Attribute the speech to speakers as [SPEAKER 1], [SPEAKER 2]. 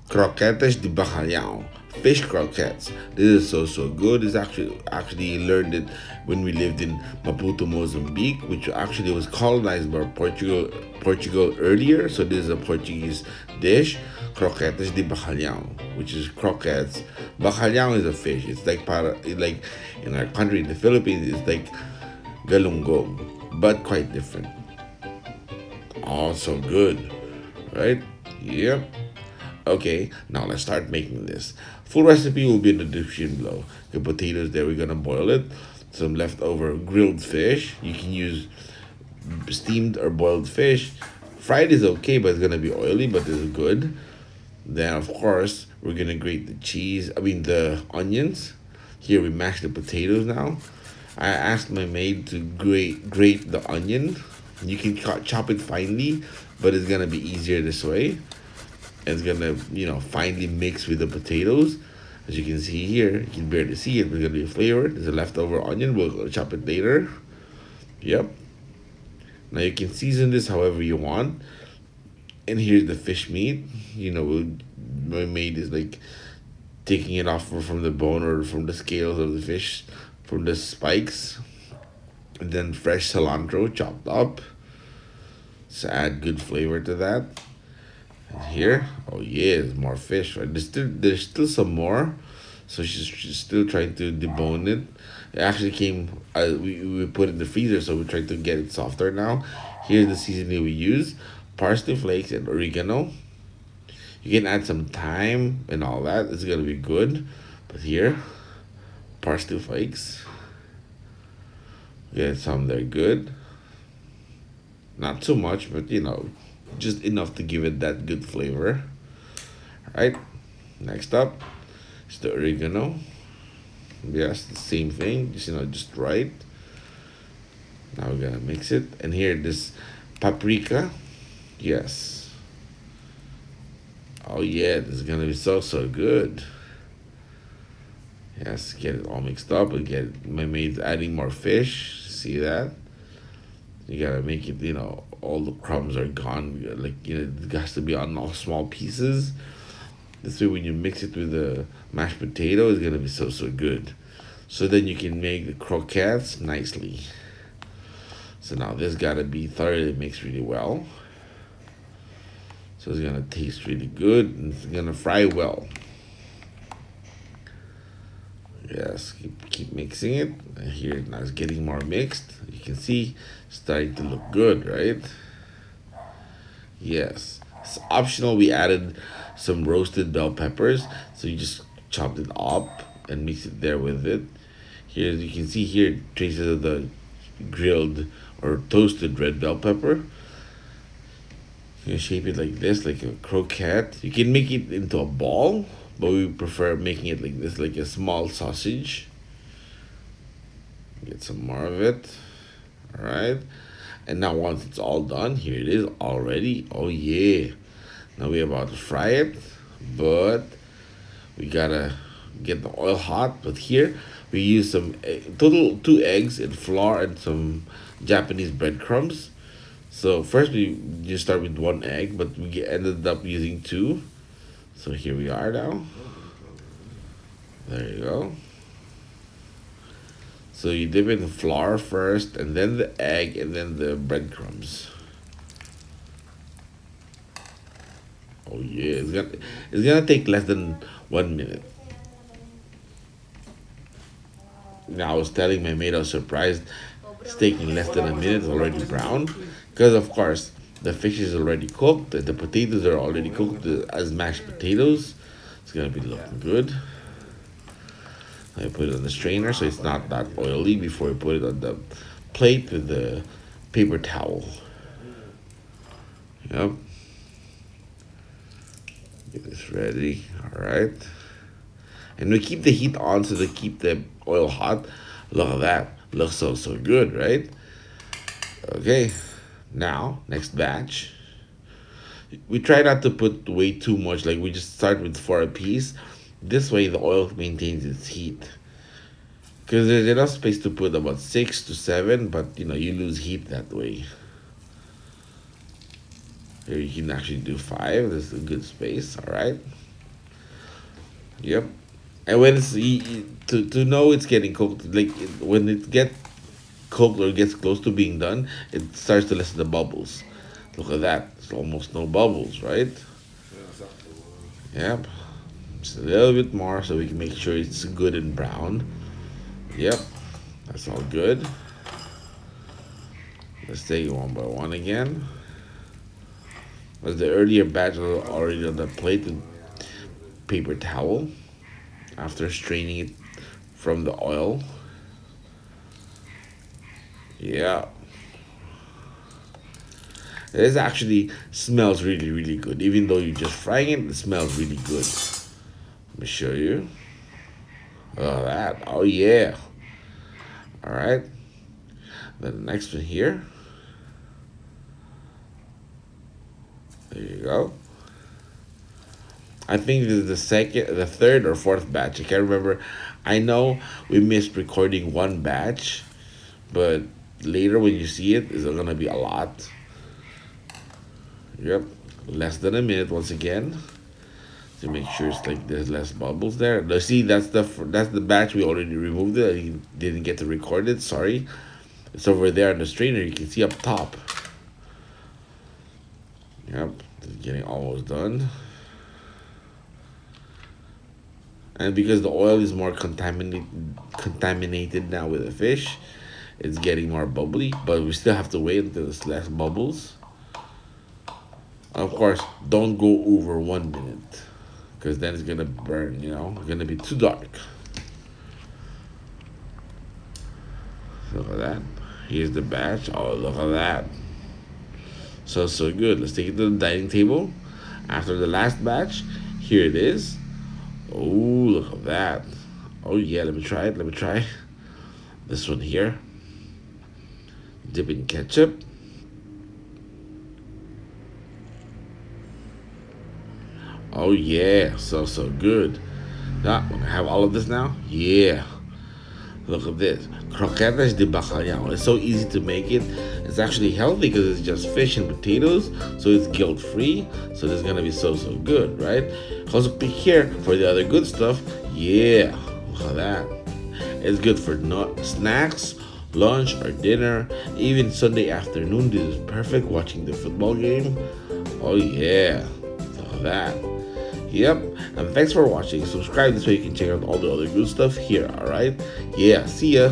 [SPEAKER 1] Croquetes de Bacalao, fish croquettes. This is so good. It's actually learned it when we lived in Maputo, Mozambique, which actually was colonized by Portugal earlier. So this is a Portuguese dish, Croquetes de Bacalao, which is croquettes. Bacalao is a fish. It's like in our country, in the Philippines, it's like galunggong, but quite different. Also good, right? Yep. Okay, now let's start making this. Full recipe will be in the description below. The potatoes there, we're gonna boil it. Some leftover grilled fish. You can use steamed or boiled fish. Fried is okay, but it's gonna be oily, but it's good. Then of course we're gonna grate the cheese. I mean the onions. Here we mash the potatoes now. I asked my maid to grate the onion. You can chop it finely, but it's gonna be easier this way. It's gonna finely mix with the potatoes. As you can see here, you can barely see it, but it's gonna be flavored. There's a leftover onion. We'll chop it later. Yep. Now you can season this however you want. And here's the fish meat. My maid is like taking it off from the bone or from the scales of the fish, from the spikes. And then fresh cilantro chopped up. So add good flavor to that. And here, oh yeah, there's more fish. Right, there's still some more. So she's still trying to debone it. It actually came. We put it in the freezer, so we're trying to get it softer now. Here's the seasoning we use: parsley flakes and oregano. You can add some thyme and all that. It's gonna be good. But here, parsley flakes. Get some there, good. Not too much, but just enough to give it that good flavor. All right. Next up is the oregano. Yes, the same thing. Just right. Now we're gonna mix it, and here this paprika. Yes. Oh yeah, this is gonna be so good. Yes, get it all mixed up and get my maid's adding more fish. See that? You gotta make it, all the crumbs are gone. It has to be on all small pieces. This way, when you mix it with the mashed potato, it's gonna be so good. So then you can make the croquettes nicely. So now this gotta be thoroughly mixed really well. So it's gonna taste really good and it's gonna fry well. Yes, keep mixing it. And here now it's getting more mixed. You can see it's starting to look good, right? Yes. It's optional. We added some roasted bell peppers. So you just chopped it up and mix it there with it. Here you can see here traces of the grilled or toasted red bell pepper. You shape it like this, like a croquette. You can make it into a ball, but we prefer making it like this, like a small sausage. Get some more of it. All right. And now once it's all done, here it is already. Oh yeah. Now we're about to fry it, but we gotta get the oil hot. But here we use some total 2 eggs and flour and some Japanese breadcrumbs. So first we just start with 1 egg, but we ended up using 2. So here we are now. There you go. So you dip in the flour first, and then the egg, and then the breadcrumbs. Oh yeah, it's gonna take less than 1 minute. Now I was telling my maid I was surprised it's taking less than a minute. It's already brown, because of course the fish is already cooked. The potatoes are already cooked as mashed potatoes. It's gonna be looking good. I put it on the strainer so it's not that oily before I put it on the plate with the paper towel. Yep. Get this ready. All right. And we keep the heat on so to keep the oil hot. Look at that. Looks so good, right? Okay. Now, next batch. We try not to put way too much. Like we just start with 4 a piece. This way the oil maintains its heat. Because there's enough space to put about 6 to 7, but you lose heat that way. Here you can actually do 5. This is a good space, all right? Yep. And when to know it's getting cooked, like when it get cooked or gets close to being done, it starts to lessen the bubbles. Look at that. It's almost no bubbles, right? Yep. Just a little bit more so we can make sure it's good and brown. Yep. That's all good. Let's take it one by one again. As the earlier batch was already on the plate with paper towel after straining it from the oil. Yeah. This actually smells really, really good. Even though you're just frying it, it smells really good. Let me show you. Oh, that. Oh, yeah. All right. Then the next one here. There you go. I think this is the third or fourth batch. I can't remember. I know we missed recording one batch, but later when you see it, it's gonna be a lot. Yep, less than a minute once again to make sure it's like there's less bubbles there. Now see, that's the batch we already removed it. I didn't get to record it. Sorry, it's over there on the strainer. You can see up top. Yep, it's getting almost done. And because the oil is more contaminated now with the fish, it's getting more bubbly. But we still have to wait until there's less bubbles. Of course, don't go over 1 minute, because then it's gonna burn. It's gonna be too dark. Look at that. Here's the batch. Oh, look at that. So good. Let's take it to the dining table. After the last batch, here it is. Oh, look at that. Oh, yeah, let me try it. Let me try this one here. Dip in ketchup. Oh, yeah, so good. Now, we're gonna have all of this now? Yeah. Look at this. Croquetas de Bacalao. It's so easy to make it. It's actually healthy because it's just fish and potatoes, so it's guilt-free. So this is gonna be so good, right? Also click here for the other good stuff. Yeah, look at that. It's good for snacks, lunch, or dinner. Even Sunday afternoon, this is perfect watching the football game. Oh yeah, look at that. Yep, and thanks for watching. Subscribe this way you can check out all the other good stuff here, alright? Yeah, see ya.